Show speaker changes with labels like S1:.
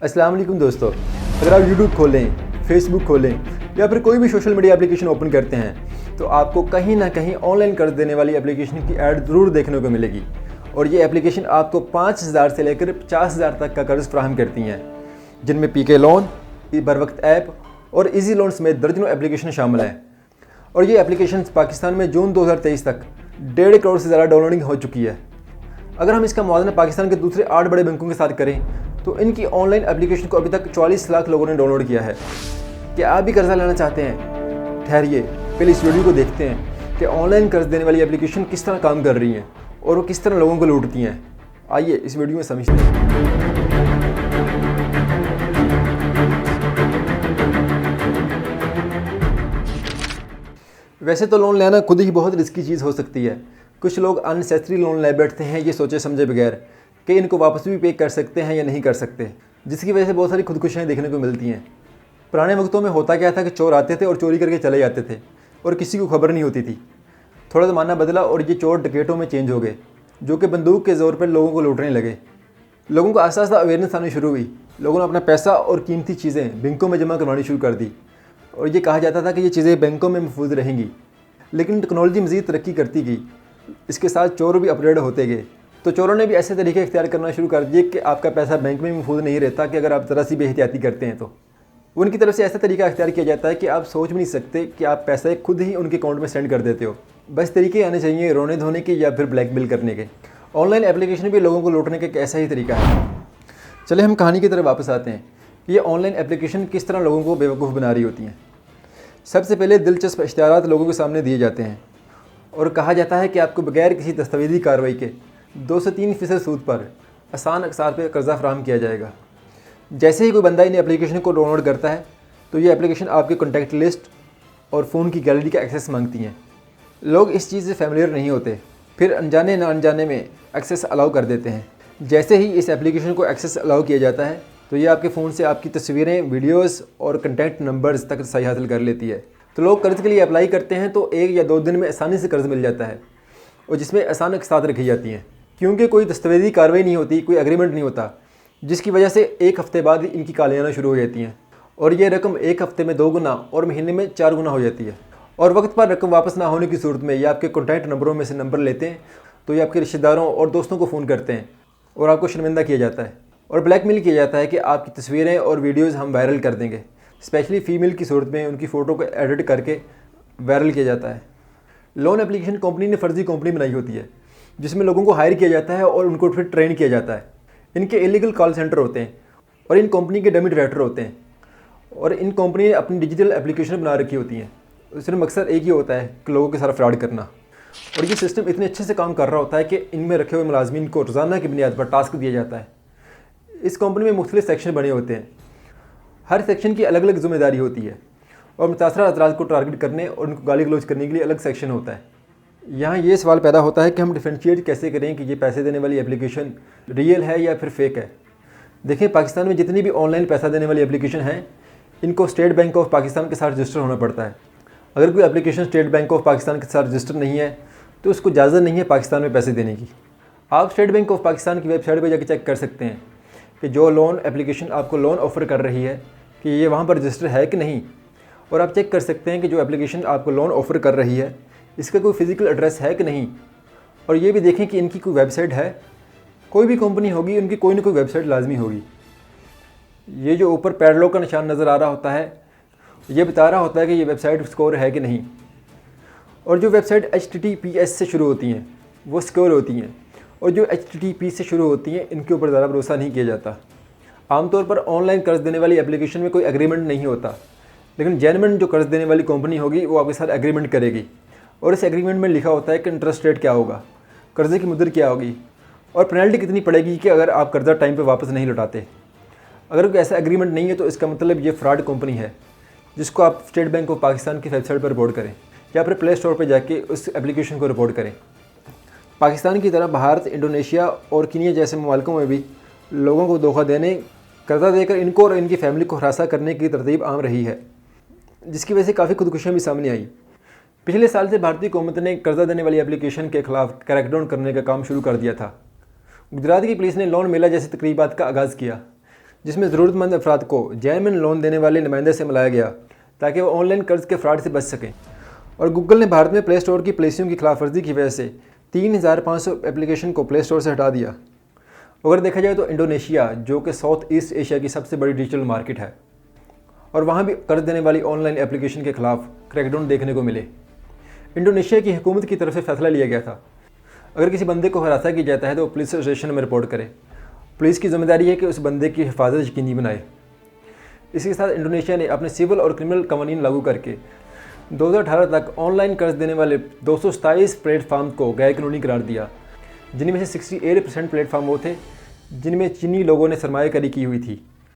S1: अस्सलाम वालेकुम दोस्तों, अगर आप यूट्यूब खोलें, फेसबुक खोलें या फिर कोई भी सोशल मीडिया एप्लीकेशन ओपन करते हैं तो आपको कहीं ना कहीं ऑनलाइन कर्ज देने वाली एप्लीकेशन की ऐड ज़रूर देखने को मिलेगी। और ये एप्लीकेशन आपको 5,000 से लेकर 50,000 तक का कर्ज फराहम करती हैं, जिनमें पीके लोन, बर वक्त ऐप और ईजी लोन समेत दर्जनों एप्लीकेशन शामिल हैं। और ये एप्लीकेशन पाकिस्तान में जून 2023 तक 1.5 करोड़ से ज़्यादा डाउनलोडिंग हो चुकी है। अगर हम इसका मुआवजा पाकिस्तान के दूसरे 8 बड़े बैंकों के साथ करें तो इनकी ऑनलाइन एप्लीकेशन को अभी तक 44 लाख लोगों ने डाउनलोड किया है। क्या आप भी कर्जा लेना चाहते हैं? ठहरिए, पहले इस वीडियो को देखते हैं कि ऑनलाइन कर्ज देने वाली एप्लीकेशन किस तरह काम कर रही हैं और वो किस तरह लोगों को लूटती हैं। आइए इस वीडियो में समझते हैं। वैसे तो लोन लेना खुद ही बहुत रिस्की चीज़ हो सकती है। कुछ लोग अननेसेसरी लोन ले बैठते हैं ये सोचे समझे बगैर कि इनको वापस भी पे कर सकते हैं या नहीं कर सकते, जिसकी वजह से बहुत सारी खुदकुशियाँ देखने को मिलती हैं। पुराने वक्तों में होता क्या था कि चोर आते थे और चोरी करके चले जाते थे और किसी को खबर नहीं होती थी। थोड़ा ज़माना बदला और ये चोर डकैतों में चेंज हो गए, जो कि बंदूक के ज़ोर पर लोगों को लूटने लगे। लोगों को आस्ता आस्ता अवेयरनेस आनी शुरू हुई। लोगों ने अपना पैसा और कीमती चीज़ें बैंकों में जमा करवानी शुरू कर दी और ये कहा जाता था कि ये चीज़ें बैंकों में महफूज रहेंगी। लेकिन टेक्नोलॉजी मज़ीद तरक्की करती गई, इसके साथ चोर भी अपग्रेड होते गए। तो चोरों ने भी ऐसे तरीके इख्तियार करना शुरू कर दिए कि आपका पैसा बैंक में महफूज नहीं रहता कि अगर आप ज़रा सी बेहतियाती करते हैं तो उनकी तरफ से ऐसा तरीका इख्तियार किया जाता है कि आप सोच भी नहीं सकते कि आप पैसे खुद ही उनके अकाउंट में सेंड कर देते हो। बस तरीके आने चाहिए रोने धोने के या फिर ब्लैकमेल करने के। ऑनलाइन एप्लीकेशन भी लोगों को लूटने का एक ऐसा ही तरीका है। चले हम कहानी की तरफ वापस आते हैं। ये ऑनलाइन एप्लीकेशन किस तरह लोगों को बेवकूफ़ बना रही होती हैं। सबसे पहले दिलचस्प इश्तिहारात लोगों के सामने दिए जाते हैं और कहा जाता है कि आपको बगैर किसी दस्तावेजी कार्रवाई के 2 से 3% सूद पर आसान अक़सार पर कर्ज़ा फराहम किया जाएगा। जैसे ही कोई बंदा इन एप्लीकेशन को डाउनलोड करता है तो ये एप्लीकेशन आपके कॉन्टैक्ट लिस्ट और फ़ोन की गैलरी का एक्सेस मांगती हैं। लोग इस चीज़ से फेमिलियर नहीं होते, फिर अनजाने ना अनजाने में एक्सेस अलाउ कर देते हैं। जैसे ही इस एप्लीकेशन को एक्सेस अलाउ किया जाता है तो ये आपके फ़ोन से आपकी तस्वीरें, वीडियोस और कंटेंट नंबर्स तक रसाई हासिल कर लेती है। तो लोग कर्ज़ के लिए अप्लाई करते हैं तो 1 या 2 दिन में आसानी से कर्ज़ मिल जाता है और जिसमें आसान साथ रखी जाती हैं, क्योंकि कोई दस्तावेजी कार्रवाई नहीं होती, कोई एग्रीमेंट नहीं होता, जिसकी वजह से 1 हफ़्ते बाद इनकी कालें आना शुरू हो जाती हैं और ये रकम 1 हफ़्ते में 2 गुना और महीने में 4 गुना हो जाती है। और वक्त पर रकम वापस ना होने की सूरत में ये आपके कॉन्टैक्ट नंबरों में से नंबर लेते हैं तो ये आपके रिश्तेदारों और दोस्तों को फ़ोन करते हैं और आपको शर्मिंदा किया जाता है और ब्लैकमेल किया जाता है कि आपकी तस्वीरें और वीडियोज़ हम वायरल कर देंगे। स्पेशली फ़ीमेल की सूरत में उनकी फ़ोटो को एडिट करके वायरल किया जाता है। लोन एप्लीकेशन कंपनी ने फ़र्जी कंपनी बनाई होती है जिसमें लोगों को हायर किया जाता है और उनको फिर ट्रेन किया जाता है। इनके इलीगल कॉल सेंटर होते हैं और इन कंपनी के डमी डायरेक्टर होते हैं और इन कंपनी ने अपनी डिजिटल एप्लीकेशन बना रखी होती हैं। उसमें मकसद एक ही होता है कि लोगों के साथ फ्रॉड करना। और ये सिस्टम इतने अच्छे से काम कर रहा होता है कि इनमें रखे हुए मुलाजमीन को रोज़ाना की बुनियाद पर टास्क दिया जाता है। इस कंपनी में मुख्तलिफ सेक्शन बने होते हैं, हर सेक्शन की अलग अलग जिम्मेदारी होती है और मुतासरा अफराद को टारगेट करने और उनको गाली गलौज करने के लिए अलग सेक्शन होता है। यहाँ ये सवाल पैदा होता है कि हम डिफ्रेंशिएट कैसे करें कि ये पैसे देने वाली एप्लीकेशन रियल है या फिर फेक है। देखें, पाकिस्तान में जितनी भी ऑनलाइन पैसा देने वाली एप्लीकेशन हैं इनको स्टेट बैंक ऑफ पाकिस्तान के साथ रजिस्टर होना पड़ता है। अगर कोई application state bank of Pakistan के साथ रजिस्टर नहीं है तो उसको इजाज़त नहीं है पाकिस्तान में पैसे देने की। आप स्टेट बैंक ऑफ पाकिस्तान की वेबसाइट पर जाकर चेक कर सकते हैं कि जो लोन एप्लीकेशन आपको लोन ऑफ़र कर रही है कि ये वहाँ पर रजिस्टर है कि नहीं। और आप चेक कर सकते हैं कि जो एप्लीकेशन आपको लोन ऑफ़र कर रही है इसका कोई फ़िज़िकल एड्रेस है कि नहीं। और ये भी देखें कि इनकी कोई वेबसाइट है। कोई भी कंपनी होगी उनकी कोई ना कोई वेबसाइट लाजमी होगी। ये जो ऊपर पैडलॉक का निशान नज़र आ रहा होता है ये बता रहा होता है कि ये वेबसाइट सिक्योर है कि नहीं। और जो वेबसाइट HTTPS से शुरू होती हैं वो सिक्योर होती हैं और जो HTTP से शुरू होती हैं इनके ऊपर ज़्यादा भरोसा नहीं किया जाता। आमतौर पर ऑनलाइन कर्ज देने वाली एप्लीकेशन में कोई एग्रीमेंट नहीं होता, लेकिन जेन्युइन जो कर्ज देने वाली कंपनी होगी वो आपके साथ एग्रीमेंट करेगी और इस एग्रीमेंट में लिखा होता है कि इंटरेस्ट रेट क्या होगा, कर्ज़े की मुद्दत क्या होगी और पेनल्टी कितनी पड़ेगी कि अगर आप कर्ज़ा टाइम पे वापस नहीं लौटाते। अगर कोई ऐसा एग्रीमेंट नहीं है तो इसका मतलब ये फ्रॉड कंपनी है, जिसको आप स्टेट बैंक ऑफ पाकिस्तान की वेबसाइट पर रिपोर्ट करें या फिर प्ले स्टोर पर जाके उस एप्लीकेशन को रिपोर्ट करें। पाकिस्तान की तरह भारत, इंडोनेशिया और कीनिया जैसे मुमालिकों में भी लोगों को धोखा देने, कर्जा देकर इनको और इनकी फैमिली को हरासा करने की तरतीब आम रही है, जिसकी वजह से काफ़ी खुदकुशियाँ भी सामने आई। पिछले साल से भारतीय हुकूमत ने कर्जा देने वाली एप्लीकेशन के खिलाफ क्रैकडाउन करने का काम शुरू कर दिया था। गुजरात की पुलिस ने लोन मेला जैसी तकरीबात का आगाज़ किया, جس میں ضرورت مند افراد کو جینوئن لون دینے والے نمائندے سے ملایا گیا تاکہ وہ آن لائن قرض کے فراڈ سے بچ سکیں۔ اور گوگل نے بھارت میں پلے اسٹور کی پالیسیوں کی خلاف ورزی کی وجہ سے 3500 ایپلیکیشن کو پلے اسٹور سے ہٹا دیا۔ اگر دیکھا جائے تو انڈونیشیا، جو کہ ساؤتھ ایسٹ ایشیا کی سب سے بڑی ڈیجیٹل مارکیٹ ہے، اور وہاں بھی قرض دینے والی آن لائن ایپلیکیشن کے خلاف کریک ڈاؤن دیکھنے کو ملے۔ انڈونیشیا کی حکومت کی طرف سے فیصلہ لیا گیا تھا اگر کسی بندے کو ہراساں کی جاتا ہے تو وہ پولیس اسٹیشن میں رپورٹ کرے۔ پولیس کی ذمہ داری ہے کہ اس بندے کی حفاظت یقینی بنائے۔ اس کے ساتھ انڈونیشیا نے اپنے سول اور کرمنل قوانین لاگو کر کے 2018 تک آن لائن قرض دینے والے 227 پلیٹ فارم کو غیر قانونی قرار دیا، جن میں سے 68% پلیٹ فارم وہ تھے جن میں چینی لوگوں نے سرمایہ کاری کی ہوئی تھی۔